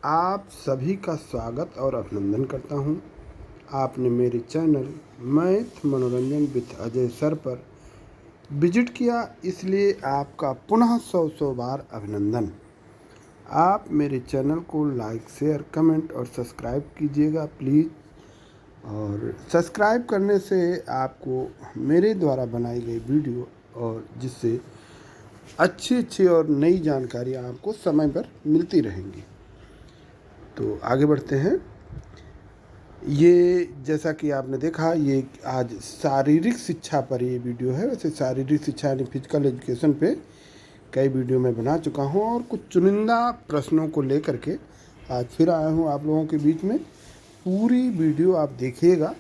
आप सभी का स्वागत और अभिनंदन करता हूं। आपने मेरे चैनल मैथ मनोरंजन विद अजय सर पर विजिट किया, इसलिए आपका पुनः सौ बार अभिनंदन। आप मेरे चैनल को लाइक, शेयर, कमेंट और सब्सक्राइब कीजिएगा प्लीज़। और सब्सक्राइब करने से आपको मेरे द्वारा बनाई गई वीडियो और जिससे अच्छी और नई जानकारियाँ आपको समय पर मिलती रहेंगी। तो आगे बढ़ते हैं। ये जैसा कि आपने देखा, ये आज शारीरिक शिक्षा पर ये वीडियो है। वैसे शारीरिक शिक्षा यानी फिजिकल एजुकेशन पे कई वीडियो मैं बना चुका हूँ और कुछ चुनिंदा प्रश्नों को लेकर के आज फिर आया हूँ आप लोगों के बीच में। पूरी वीडियो आप देखिएगा,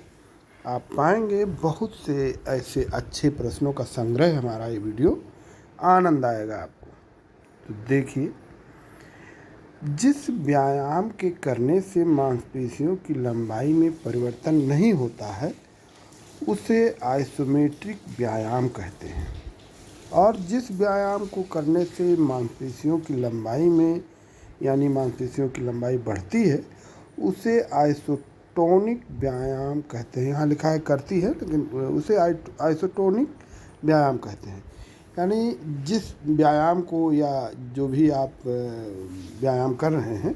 आप पाएंगे बहुत से ऐसे अच्छे प्रश्नों का संग्रह है हमारा ये वीडियो, आनंद आएगा आपको। तो देखिए, जिस व्यायाम के करने से मांसपेशियों की लंबाई में परिवर्तन नहीं होता है उसे आइसोमेट्रिक व्यायाम कहते हैं, और जिस व्यायाम को करने से मांसपेशियों की लंबाई में यानी मांसपेशियों की लंबाई बढ़ती है उसे आइसोटोनिक व्यायाम कहते हैं। यहाँ लिखा है करती है, लेकिन उसे आइसोटोनिक व्यायाम कहते हैं। यानी जिस व्यायाम को या जो भी आप व्यायाम कर रहे हैं,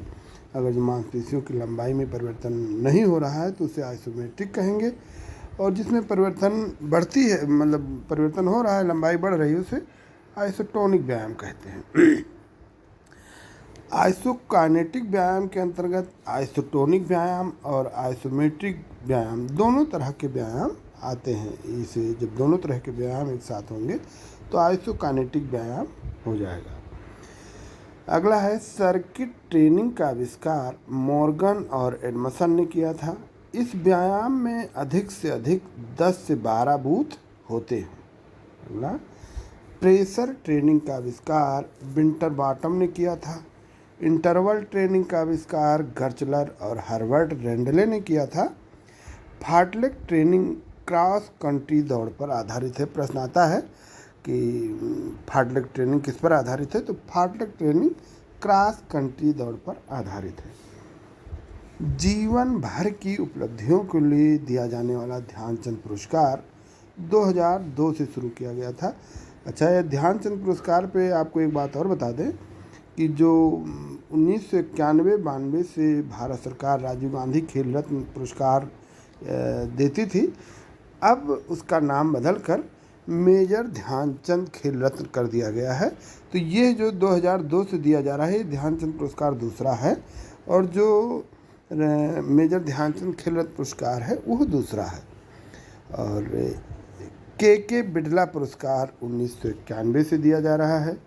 अगर जो मांसपेशियों की लंबाई में परिवर्तन नहीं हो रहा है तो उसे आइसोमेट्रिक कहेंगे, और जिसमें परिवर्तन बढ़ती है, मतलब परिवर्तन हो रहा है, लंबाई बढ़ रही है, उसे आइसोटोनिक व्यायाम कहते हैं। आइसोकाइनेटिक व्यायाम के अंतर्गत आइसोटोनिक व्यायाम और आइसोमेट्रिक व्यायाम दोनों तरह के व्यायाम आते हैं। इसे जब दोनों तरह के व्यायाम एक साथ होंगे तो आइसोकाइनेटिक व्यायाम हो जाएगा। अगला है, सर्किट ट्रेनिंग का आविष्कार मॉर्गन और एडमसन ने किया था। इस व्यायाम में अधिक से अधिक 10 से 12 बूथ होते हैं। अगला, प्रेशर ट्रेनिंग का आविष्कार विंटरबॉटम ने किया था। इंटरवल ट्रेनिंग का आविष्कार गर्चलर और हर्बर्ट रेंडले ने किया था। फार्टलेग ट्रेनिंग क्रॉस कंट्री दौड़ पर आधारित है। प्रश्न आता है कि फार्टलेग ट्रेनिंग किस पर आधारित है, तो फार्टलेग ट्रेनिंग क्रॉस कंट्री दौड़ पर आधारित है। जीवन भर की उपलब्धियों के लिए दिया जाने वाला ध्यानचंद पुरस्कार 2002 से शुरू किया गया था। अच्छा, यह ध्यानचंद पुरस्कार पे आपको एक बात और बता दें कि जो 1991-92 से भारत सरकार राजीव गांधी खेल रत्न पुरस्कार देती थी, अब उसका नाम बदलकर मेजर ध्यानचंद खेल रत्न कर दिया गया है। तो ये जो 2002 से दिया जा रहा है, ध्यानचंद पुरस्कार दूसरा है, और जो मेजर ध्यानचंद खेल रत्न पुरस्कार है वह दूसरा है। और के बिड़ला पुरस्कार 1991 से दिया जा रहा है।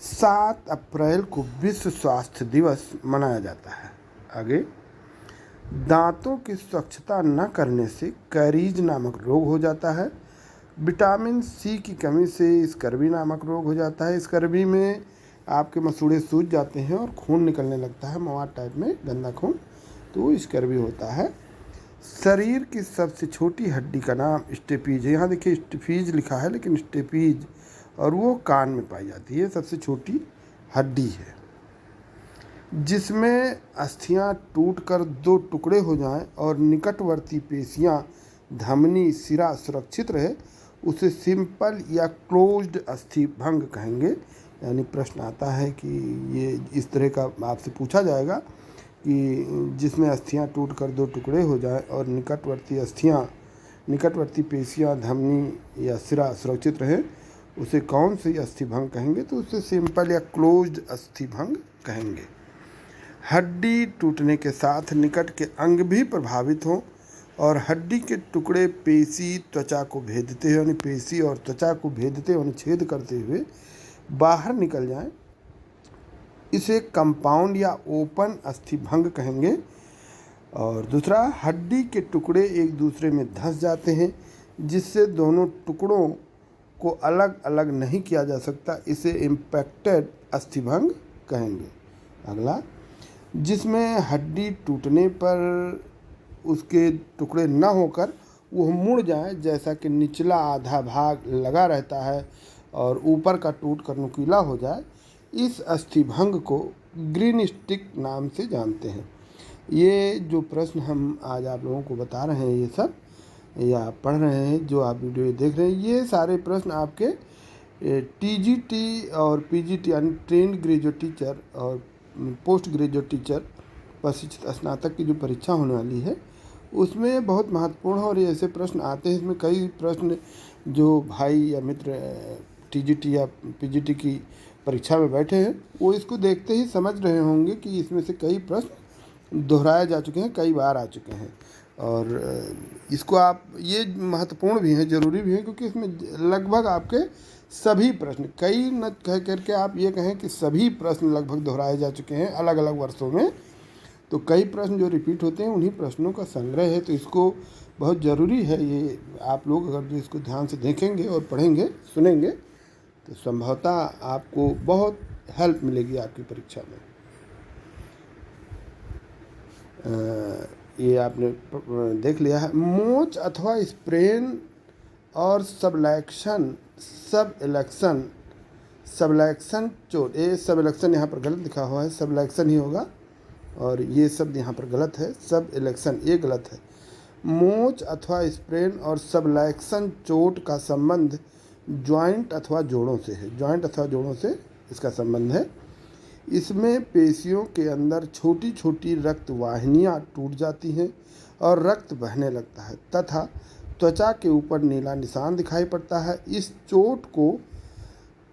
7 अप्रैल को विश्व स्वास्थ्य दिवस मनाया जाता है। आगे, दांतों की स्वच्छता न करने से कैरीज नामक रोग हो जाता है। विटामिन सी की कमी से स्कर्वी नामक रोग हो जाता है। स्कर्वी में आपके मसूड़े सूज जाते हैं और खून निकलने लगता है, मवाद टाइप में गंदा खून, तो स्कर्वी होता है। शरीर की सबसे छोटी हड्डी का नाम स्टेपीज है। यहाँ देखिए स्टेपीज लिखा है, लेकिन स्टेपीज, और वो कान में पाई जाती है, सबसे छोटी हड्डी है। जिसमें अस्थियां टूटकर 2 टुकड़े हो जाएं और निकटवर्ती पेशियां, धमनी, सिरा सुरक्षित रहे उसे सिंपल या क्लोज्ड अस्थि भंग कहेंगे। यानी प्रश्न आता है कि ये इस तरह का आपसे पूछा जाएगा कि जिसमें अस्थियां टूटकर 2 टुकड़े हो जाएं और निकटवर्ती पेशियां, धमनी या सिरा सुरक्षित रहे, उसे कौन सी अस्थिभंग कहेंगे, तो उसे सिंपल या क्लोज्ड अस्थिभंग कहेंगे। हड्डी टूटने के साथ निकट के अंग भी प्रभावित हों और हड्डी के टुकड़े पेशी त्वचा को भेदते हुए, यानी पेशी और त्वचा को भेदते हुए, छेद करते हुए बाहर निकल जाएं, इसे कंपाउंड या ओपन अस्थिभंग कहेंगे। और दूसरा, हड्डी के टुकड़े एक दूसरे में धंस जाते हैं जिससे दोनों टुकड़ों को अलग अलग नहीं किया जा सकता, इसे इम्पैक्टेड अस्थिभंग कहेंगे। अगला, जिसमें हड्डी टूटने पर उसके टुकड़े न होकर वह मुड़ जाए, जैसा कि निचला आधा भाग लगा रहता है और ऊपर का टूट कर नुकीला हो जाए, इस अस्थिभंग को ग्रीन स्टिक नाम से जानते हैं। ये जो प्रश्न हम आज आप लोगों को बता रहे हैं, ये सब या पढ़ रहे हैं, जो आप वीडियो देख रहे हैं, ये सारे प्रश्न आपके टीजीटी और पीजीटी यानी ट्रेंड ग्रेजुएट टीचर और पोस्ट ग्रेजुएट टीचर प्रशिक्षित स्नातक की जो परीक्षा होने वाली है उसमें बहुत महत्वपूर्ण है। और ये ऐसे प्रश्न आते हैं, इसमें कई प्रश्न जो भाई या मित्र टीजीटी या पीजीटी की परीक्षा में बैठे हैं वो इसको देखते ही समझ रहे होंगे कि इसमें से कई प्रश्न दोहराए जा चुके हैं, कई बार आ चुके हैं। और इसको आप ये महत्वपूर्ण भी हैं, ज़रूरी भी हैं, क्योंकि इसमें लगभग आपके सभी प्रश्न, कई न कह करके आप ये कहें कि सभी प्रश्न लगभग दोहराए जा चुके हैं अलग अलग वर्षों में। तो कई प्रश्न जो रिपीट होते हैं उन्हीं प्रश्नों का संग्रह है। तो इसको बहुत ज़रूरी है, ये आप लोग अगर जो इसको ध्यान से देखेंगे और पढ़ेंगे सुनेंगे तो संभवतः आपको बहुत हेल्प मिलेगी आपकी परीक्षा में। ये आपने देख लिया है। मोच अथवा स्प्रेन और सबलेक्शन चोट, ये सबलेक्शन यहाँ पर गलत लिखा हुआ है, सबलेक्शन ही होगा और ये शब्द यहाँ पर गलत है, सब इलेक्शन ये गलत है। मोच अथवा स्प्रेन और सबलेक्शन चोट का संबंध जॉइंट अथवा जोड़ों से है। जॉइंट अथवा जोड़ों से इसका संबंध है। इसमें पेशियों के अंदर छोटी छोटी रक्त वाहिनियाँ टूट जाती हैं और रक्त बहने लगता है तथा त्वचा के ऊपर नीला निशान दिखाई पड़ता है। इस चोट को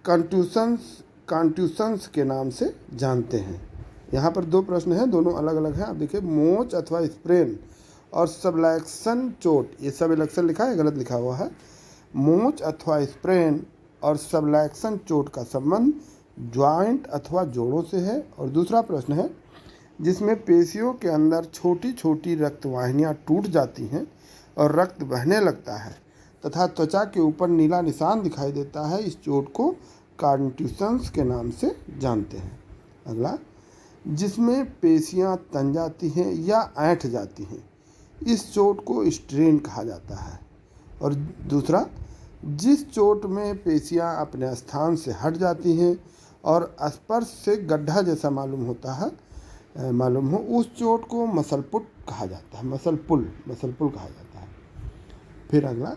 कंट्यूशंस के नाम से जानते हैं। यहाँ पर दो प्रश्न हैं, दोनों अलग अलग हैं। आप देखिए, मोच अथवा स्प्रेन और सबलेक्शन चोट, ये सब इलेक्शन लिखा है, गलत लिखा हुआ है। मोच अथवा स्प्रेन और सबलेक्शन चोट का संबंध ज्वाइंट अथवा जोड़ों से है। और दूसरा प्रश्न है, जिसमें पेशियों के अंदर छोटी छोटी रक्त वाहिनियाँ टूट जाती हैं और रक्त बहने लगता है तथा त्वचा के ऊपर नीला निशान दिखाई देता है, इस चोट को कंट्यूशंस के नाम से जानते हैं। अगला, जिसमें पेशियाँ तन जाती हैं या ऐंठ जाती हैं, इस चोट को स्ट्रेन कहा जाता है। और दूसरा, जिस चोट में पेशियाँ अपने स्थान से हट जाती हैं और स्पर्श से गड्ढा जैसा मालूम हो, उस चोट को मसल पुट कहा जाता है, मसल पुल कहा जाता है। फिर अगला,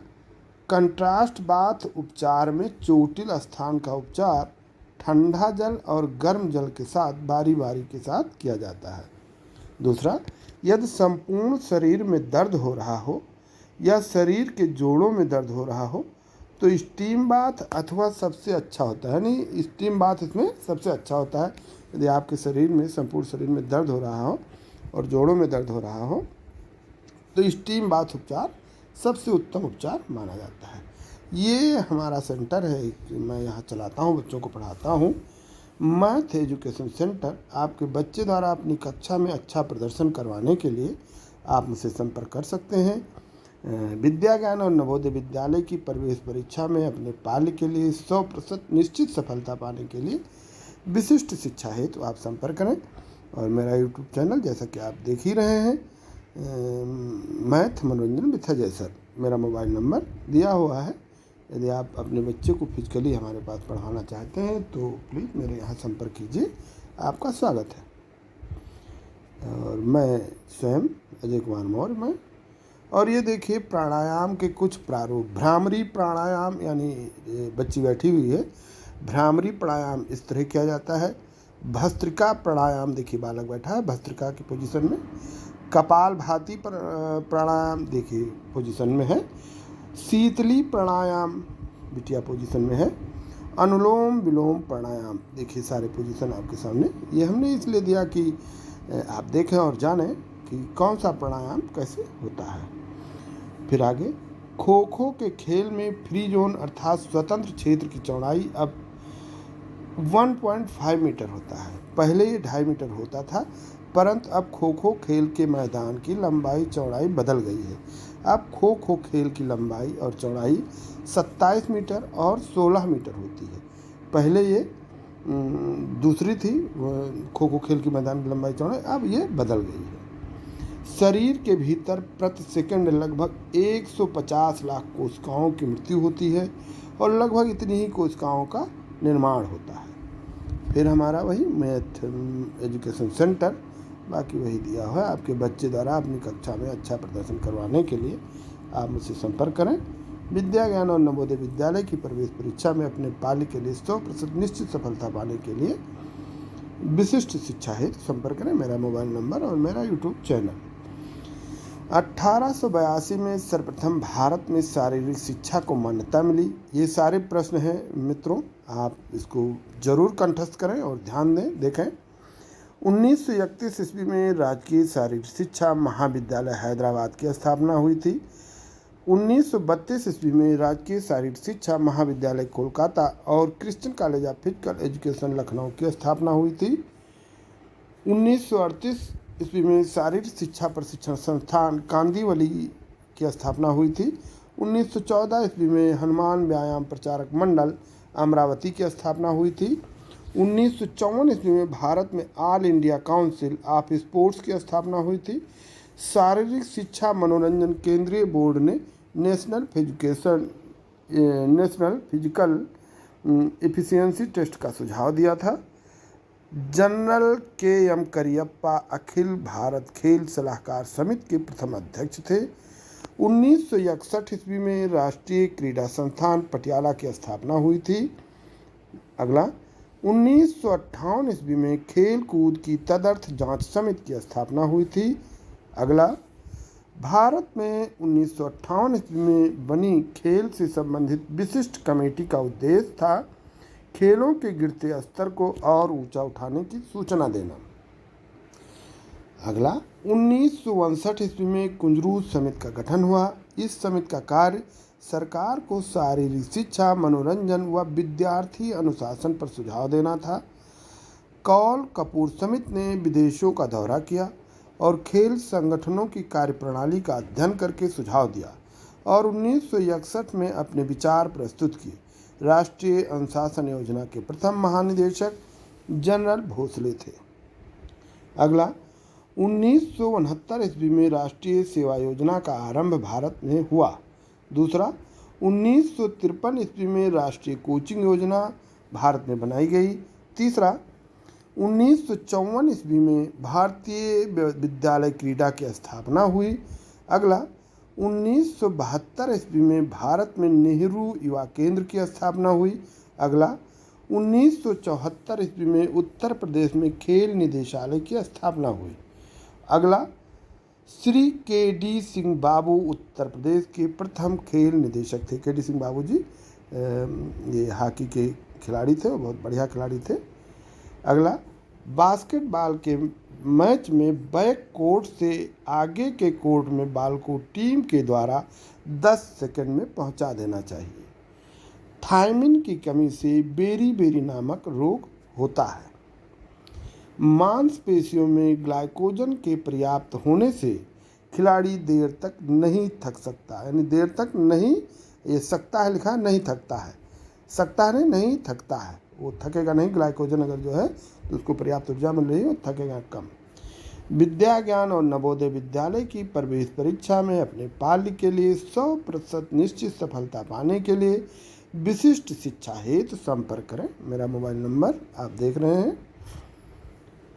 कंट्रास्ट बाथ उपचार में चोटिल स्थान का उपचार ठंडा जल और गर्म जल के साथ बारी बारी के साथ किया जाता है। दूसरा, यदि संपूर्ण शरीर में दर्द हो रहा हो या शरीर के जोड़ों में दर्द हो रहा हो तो स्टीम बाथ अथवा सबसे अच्छा होता है, यानी स्टीम बाथ इसमें सबसे अच्छा होता है। यदि आपके शरीर में, संपूर्ण शरीर में दर्द हो रहा हो और जोड़ों में दर्द हो रहा हो तो स्टीम बाथ उपचार सबसे उत्तम उपचार माना जाता है। ये हमारा सेंटर है, मैं यहाँ चलाता हूँ, बच्चों को पढ़ाता हूँ, मैथ एजुकेशन सेंटर। आपके बच्चे द्वारा अपनी कक्षा में अच्छा प्रदर्शन करवाने के लिए आप मुझसे संपर्क कर सकते हैं। विद्या ज्ञान और नवोदय विद्यालय की प्रवेश परीक्षा में अपने पाल्य के लिए 100% निश्चित सफलता पाने के लिए विशिष्ट शिक्षा हेतु तो आप संपर्क करें। और मेरा यूट्यूब चैनल, जैसा कि आप देख ही रहे हैं, मैथ मनोरंजन विथ अजय सर, मेरा मोबाइल नंबर दिया हुआ है। यदि आप अपने बच्चे को फिजिकली हमारे पास पढ़ाना चाहते हैं तो प्लीज़ मेरे यहाँ संपर्क कीजिए, आपका स्वागत है। और मैं स्वयं अजय कुमार मौर्य मैं। और ये देखिए, प्राणायाम के कुछ प्रारूप। भ्रामरी प्राणायाम, यानी बच्ची बैठी हुई है, भ्रामरी प्राणायाम इस तरह किया जाता है। भस्त्रिका प्राणायाम, देखिए बालक बैठा है भस्त्रिका की पोजीशन में। कपालभाति प्राणायाम देखिए पोजीशन में है। शीतली प्राणायाम बिटिया पोजीशन में है। अनुलोम विलोम प्राणायाम, देखिए सारे पोजीशन आपके सामने। ये हमने इसलिए दिया कि आप देखें और जानें कि कौन सा प्राणायाम कैसे होता है। फिर आगे, खो खो के खेल में फ्री जोन अर्थात स्वतंत्र क्षेत्र की चौड़ाई अब 1.5 मीटर होता है। पहले ये 2.5 मीटर होता था, परंतु अब खो खो खेल के मैदान की लंबाई चौड़ाई बदल गई है। अब खो खो खेल की लंबाई और चौड़ाई 27 मीटर और 16 मीटर होती है। पहले ये दूसरी थी, खो खो खेल के मैदान की लंबाई चौड़ाई, अब ये बदल गई है। शरीर के भीतर प्रति सेकंड लगभग 150 लाख कोशिकाओं की मृत्यु होती है और लगभग इतनी ही कोशिकाओं का निर्माण होता है। फिर हमारा वही मैथ एजुकेशन सेंटर, बाकी वही दिया हुआ है। आपके बच्चे द्वारा अपनी कक्षा में अच्छा प्रदर्शन करवाने के लिए आप मुझसे संपर्क करें। विद्या ज्ञान और नवोदय विद्यालय की प्रवेश परीक्षा में अपने पाली के लिए 100% निश्चित सफलता पाने के लिए विशिष्ट शिक्षा हेतु संपर्क करें। मेरा मोबाइल नंबर और मेरा यूट्यूब चैनल। 1882 में सर्वप्रथम भारत में शारीरिक शिक्षा को मान्यता मिली। ये सारे प्रश्न हैं मित्रों, आप इसको जरूर कंठस्थ करें और ध्यान दें। देखें, 1931 ईस्वी में राजकीय शारीरिक शिक्षा महाविद्यालय हैदराबाद की स्थापना हुई थी। 1932 ईस्वी में राजकीय शारीरिक शिक्षा महाविद्यालय कोलकाता और Christian college of physical education Lucknow की स्थापना हुई थी। 1938 ईस्वी में शारीरिक शिक्षा प्रशिक्षण संस्थान कांदीवली की स्थापना हुई थी। 1914 ईस्वी में हनुमान व्यायाम प्रचारक मंडल अमरावती की स्थापना हुई थी। 1954 ईस्वी में भारत में all India council of sports की स्थापना हुई थी। शारीरिक शिक्षा मनोरंजन केंद्रीय बोर्ड ने नेशनल फिजिकल एफिशिएंसी टेस्ट का सुझाव दिया था। General K M. करियप्पा अखिल भारत खेल सलाहकार समिति के प्रथम अध्यक्ष थे। 1961 ईस्वी में राष्ट्रीय क्रीड़ा संस्थान पटियाला की स्थापना हुई थी। अगला, 1958 ईस्वी में खेल कूद की तदर्थ जांच समिति की स्थापना हुई थी। अगला, भारत में 1958 ईस्वी में बनी खेल से संबंधित विशिष्ट कमेटी का उद्देश्य था खेलों के गिरते स्तर को और ऊंचा उठाने की सूचना देना। अगला, 1959 ईस्वी में कुंजरूद समिति का गठन हुआ। इस समिति का कार्य सरकार को शारीरिक शिक्षा, मनोरंजन व विद्यार्थी अनुशासन पर सुझाव देना था। कौल कपूर समिति ने विदेशों का दौरा किया और खेल संगठनों की कार्यप्रणाली का अध्ययन करके सुझाव दिया और 1961 में अपने विचार प्रस्तुत किए। राष्ट्रीय अनुशासन योजना के प्रथम महानिदेशक जनरल भोसले थे। अगला, 1969 ईस्वी में राष्ट्रीय सेवा योजना का आरंभ भारत में हुआ। दूसरा, 1953 ईस्वी में राष्ट्रीय कोचिंग योजना भारत में बनाई गई। तीसरा, 1954 ईस्वी में भारतीय विद्यालय क्रीड़ा की स्थापना हुई। अगला, 1972 ईस्वी में भारत में नेहरू युवा केंद्र की स्थापना हुई। अगला, 1974 ईस्वी में उत्तर प्रदेश में खेल निदेशालय की स्थापना हुई। अगला, श्री के.डी. सिंह बाबू उत्तर प्रदेश के प्रथम खेल निदेशक थे। के.डी. सिंह बाबू जी ये हॉकी के खिलाड़ी थे, वो बहुत बढ़िया खिलाड़ी थे। अगला, बास्केटबॉल के मैच में बैक कोर्ट से आगे के कोर्ट में बॉल को टीम के द्वारा 10 सेकंड में पहुंचा देना चाहिए। थायमिन की कमी से बेरी नामक रोग होता है। मांसपेशियों में ग्लाइकोजन के पर्याप्त होने से खिलाड़ी देर तक नहीं थक सकता, यानी देर तक नहीं, ये सकता है लिखा है, नहीं थकता है, सकता है नहीं थकता है, वो थकेगा नहीं। ग्लाइकोजन अगर जो है तो उसको पर्याप्त ऊर्जा मिल रही है, वो थकेगा कम। विद्या ज्ञान और नवोदय विद्यालय की प्रवेश परीक्षा में अपने पाल्य के लिए 100% निश्चित सफलता पाने के लिए विशिष्ट शिक्षा हेतु संपर्क करें। मेरा मोबाइल नंबर आप देख रहे हैं।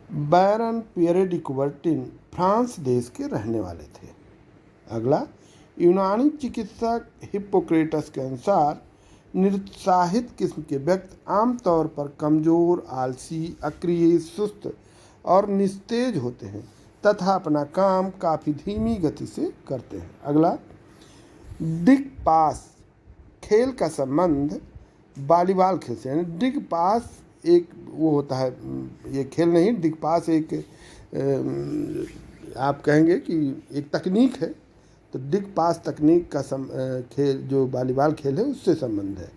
बैरन पियरे डी कुबर्टिन फ्रांस देश के रहने वाले थे। अगला, यूनानी चिकित्सक हिप्पोक्रेटस के अनुसार निरुत्साहित किस्म के व्यक्ति आमतौर पर कमजोर, आलसी, अक्रिय, सुस्त और निस्तेज होते हैं तथा अपना काम काफ़ी धीमी गति से करते हैं। अगला, डिग पास खेल का संबंध वॉलीबॉल खेल से, यानी डिग पास एक वो होता है, ये खेल नहीं, डिग पास एक आप कहेंगे कि एक तकनीक है, तो डिग पास तकनीक का खेल जो वॉलीबॉल खेल है उससे संबंध है।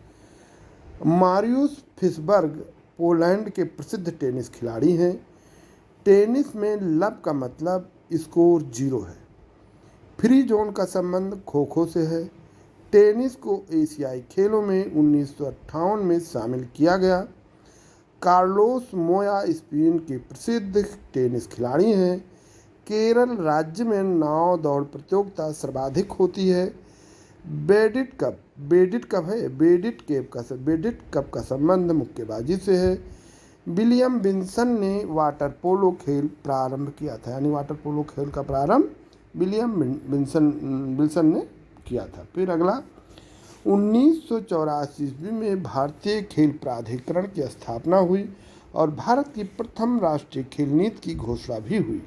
मारियुस फिसबर्ग पोलैंड के प्रसिद्ध टेनिस खिलाड़ी हैं। टेनिस में लब का मतलब स्कोर 0 है। फ्री जोन का संबंध खो खो से है। टेनिस को एशियाई खेलों में 1958 में शामिल किया गया। कार्लोस मोया स्पेन के प्रसिद्ध टेनिस खिलाड़ी हैं। केरल राज्य में नाव दौड़ प्रतियोगिता सर्वाधिक होती है। बेडिट कप का संबंध मुक्केबाजी से है। विलियम विल्सन ने वाटर पोलो खेल प्रारंभ किया था, यानी वाटर पोलो खेल का प्रारंभ विलियम विल्सन ने किया था। फिर अगला, 1984 ईस्वी में भारतीय खेल प्राधिकरण की स्थापना हुई और भारत की प्रथम राष्ट्रीय खेल नीति की घोषणा भी हुई।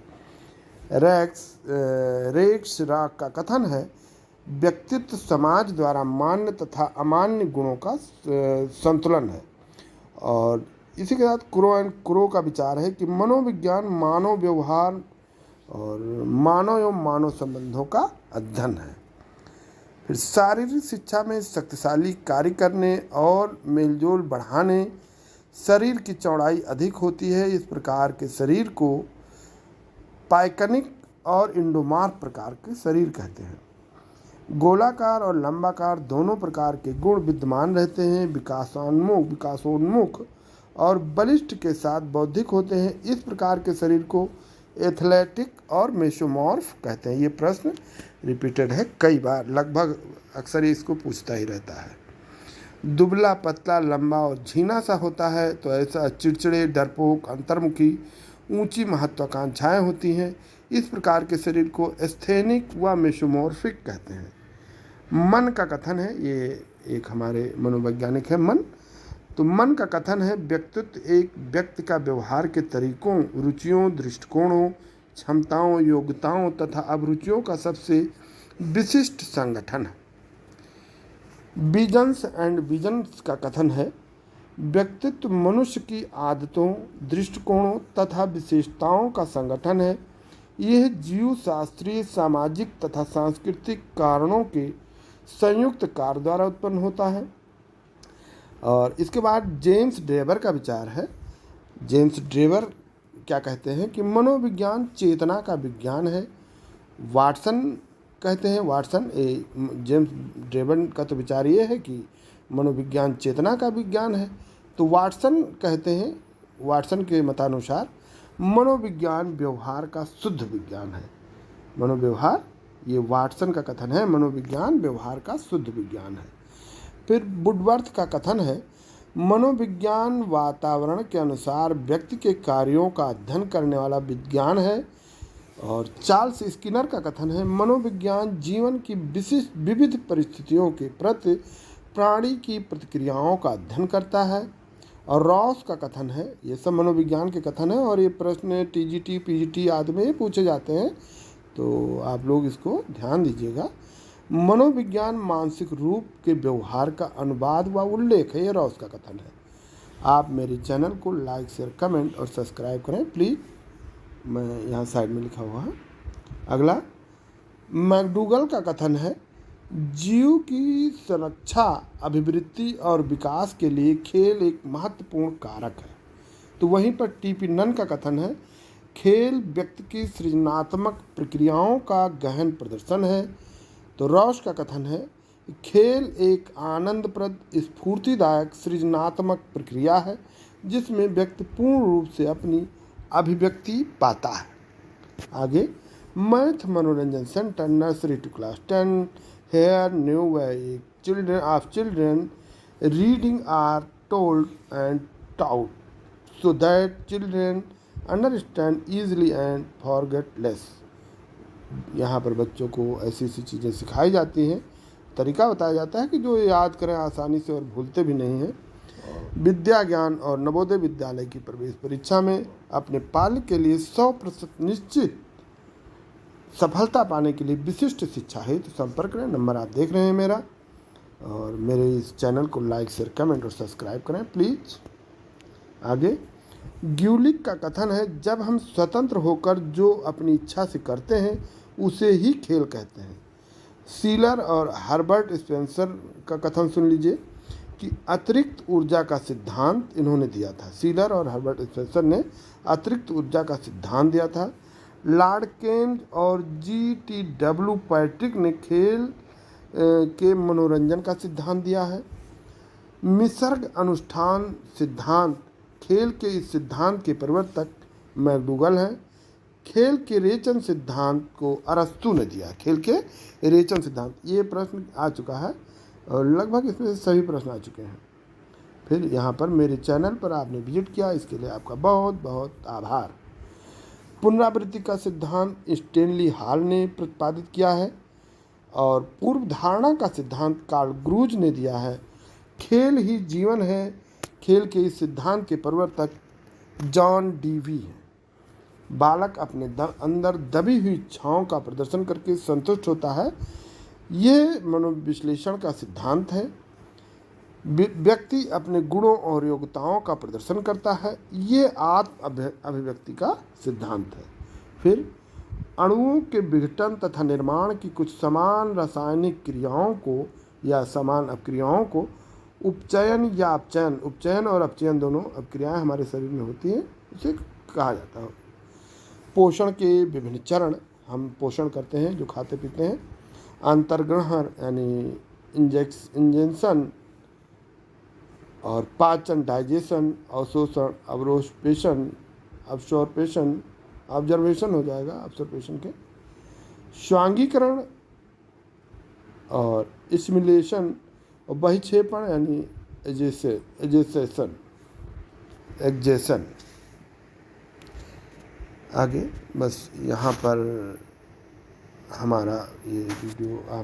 रेक्स राक का कथन है, व्यक्तित्व समाज द्वारा मान्य तथा अमान्य गुणों का संतुलन है। और इसी के साथ क्रो एंड क्रो का विचार है कि मनोविज्ञान मानव व्यवहार और मानव एवं मानव संबंधों का अध्ययन है। फिर शारीरिक शिक्षा में शक्तिशाली कार्य करने और मेलजोल बढ़ाने शरीर की चौड़ाई अधिक होती है। इस प्रकार के शरीर को पाइकनिक और इंडोमार्फ प्रकार के शरीर कहते हैं। गोलाकार और लंबाकार दोनों प्रकार के गुण विद्यमान रहते हैं। विकासोन्मुख और बलिष्ठ के साथ बौद्धिक होते हैं। इस प्रकार के शरीर को एथलेटिक और मेसोमॉर्फ कहते हैं। ये प्रश्न रिपीटेड है कई बार, लगभग अक्सर इसको पूछता ही रहता है। दुबला पतला लंबा और झीना सा होता है, तो ऐसा चिड़चिड़े डरपोक अंतर्मुखी ऊंची महत्वाकांक्षाएं होती हैं। इस प्रकार के शरीर को एस्थेनिक व मेसोमॉर्फिक कहते हैं। मन का कथन है, ये एक हमारे मनोवैज्ञानिक है मन, तो मन का कथन है, व्यक्तित्व एक व्यक्ति का व्यवहार के तरीकों, रुचियों, दृष्टिकोणों, क्षमताओं, योग्यताओं तथा अभिरुचियों का सबसे विशिष्ट संगठन है। विजन्स एंड विजन्स का कथन है, व्यक्तित्व मनुष्य की आदतों, दृष्टिकोणों तथा विशेषताओं का संगठन है। यह जीव शास्त्रीय, सामाजिक तथा सांस्कृतिक कारणों के संयुक्त कार्य द्वारा उत्पन्न होता है। और इसके बाद जेम्स ड्रेबर का विचार है। जेम्स ड्रेबर क्या कहते हैं कि मनोविज्ञान चेतना का विज्ञान है। वाटसन कहते हैं, जेम्स ड्रेबर का तो विचार ये है कि मनोविज्ञान चेतना का विज्ञान है। तो वाटसन कहते हैं, वाटसन के मतानुसार मनोविज्ञान व्यवहार का शुद्ध विज्ञान है। मनोव्यवहार, ये वाटसन का कथन है, मनोविज्ञान व्यवहार का शुद्ध विज्ञान है। फिर वुडवर्थ का कथन है, मनोविज्ञान वातावरण के अनुसार व्यक्ति के कार्यों का अध्ययन करने वाला विज्ञान है। और चार्ल्स स्किनर का कथन है, मनोविज्ञान जीवन की विशिष्ट विविध परिस्थितियों के प्रति प्राणी की प्रतिक्रियाओं का अध्ययन करता है। और रॉस का कथन है, ये सब मनोविज्ञान के कथन है और ये प्रश्न टीजीटी पीजीटी आदि में पूछे जाते हैं, तो आप लोग इसको ध्यान दीजिएगा। मनोविज्ञान मानसिक रूप के व्यवहार का अनुवाद व उल्लेख है, ये रॉस का कथन है। आप मेरे चैनल को लाइक, शेयर, कमेंट और सब्सक्राइब करें प्लीज़, मैं यहाँ साइड में लिखा हुआ है। अगला, मैकडूगल का कथन है, जीव की सुरक्षा, अभिवृद्धि और विकास के लिए खेल एक महत्वपूर्ण कारक है। तो वहीं पर टीपी नन का कथन है, खेल व्यक्ति की सृजनात्मक प्रक्रियाओं का गहन प्रदर्शन है। तो रॉस का कथन है, खेल एक आनंदप्रद, स्फूर्तिदायक, सृजनात्मक प्रक्रिया है जिसमें व्यक्ति पूर्ण रूप से अपनी अभिव्यक्ति पाता है। आगे, मैथ मनोरंजन centre, nursery to class 10, here new way children reading are told and taught so that children understand easily and forget less. यहाँ पर बच्चों को ऐसी ऐसी चीज़ें सिखाई जाती हैं, तरीका बताया जाता है कि जो याद करें आसानी से और भूलते भी नहीं हैं। विद्या ज्ञान और नवोदय विद्यालय की प्रवेश परीक्षा में अपने पाल्य के लिए 100% निश्चित सफलता पाने के लिए विशिष्ट शिक्षा है तो संपर्क करें। नंबर आप देख रहे हैं मेरा, और मेरे इस चैनल को लाइक, शेयर, कमेंट और सब्सक्राइब करें प्लीज़। आगे, ग्यूलिक का कथन है, जब हम स्वतंत्र होकर जो अपनी इच्छा से करते हैं उसे ही खेल कहते हैं। सीलर और हर्बर्ट स्पेंसर का कथन सुन लीजिए कि अतिरिक्त ऊर्जा का सिद्धांत इन्होंने दिया था। सीलर और हर्बर्ट स्पेंसर ने अतिरिक्त ऊर्जा का सिद्धांत दिया था। लॉर्ड केम्स और GTW पैट्रिक ने खेल के मनोरंजन का सिद्धांत दिया है। निसर्ग अनुष्ठान सिद्धांत, खेल के इस सिद्धांत के प्रवर्तक मैकडूगल हैं। खेल के रेचन सिद्धांत को अरस्तु ने दिया। खेल के रेचन सिद्धांत, ये प्रश्न आ चुका है और लगभग इसमें सभी प्रश्न आ चुके हैं। फिर यहाँ पर मेरे चैनल पर आपने विजिट किया, इसके लिए आपका बहुत बहुत आभार। पुनरावृत्ति का सिद्धांत स्टेनली हॉल ने प्रतिपादित किया है और पूर्व धारणा का सिद्धांत कार्ल ग्रूज ने दिया है। खेल ही जीवन है, खेल के इस सिद्धांत के प्रवर्तक जॉन डीवी हैं। बालक अपने अंदर दबी हुई इच्छाओं का प्रदर्शन करके संतुष्ट होता है, ये मनोविश्लेषण का सिद्धांत है। व्यक्ति अपने गुणों और योग्यताओं का प्रदर्शन करता है, ये आत्म अभिव्यक्ति का सिद्धांत है। फिर अणुओं के विघटन तथा निर्माण की कुछ समान रासायनिक क्रियाओं को या समान अपक्रियाओं को उपचयन या अपचयन, उपचयन और अपचयन दोनों अपक्रियाएं हमारे शरीर में होती हैं, उसे कहा जाता है। पोषण के विभिन्न चरण, हम पोषण करते हैं जो खाते पीते हैं। अंतर्ग्रहण यानी इंजेक्शन और पाचन डाइजेशन, अवशोषण अवसोर्पेशन ऑब्जर्वेशन हो जाएगा ऑब्जर्वेशन के, श्वांगीकरण और स्टिमुलेशन और बहिक्षेपण यानी एग्जेशन। आगे बस यहाँ पर हमारा ये वीडियो आप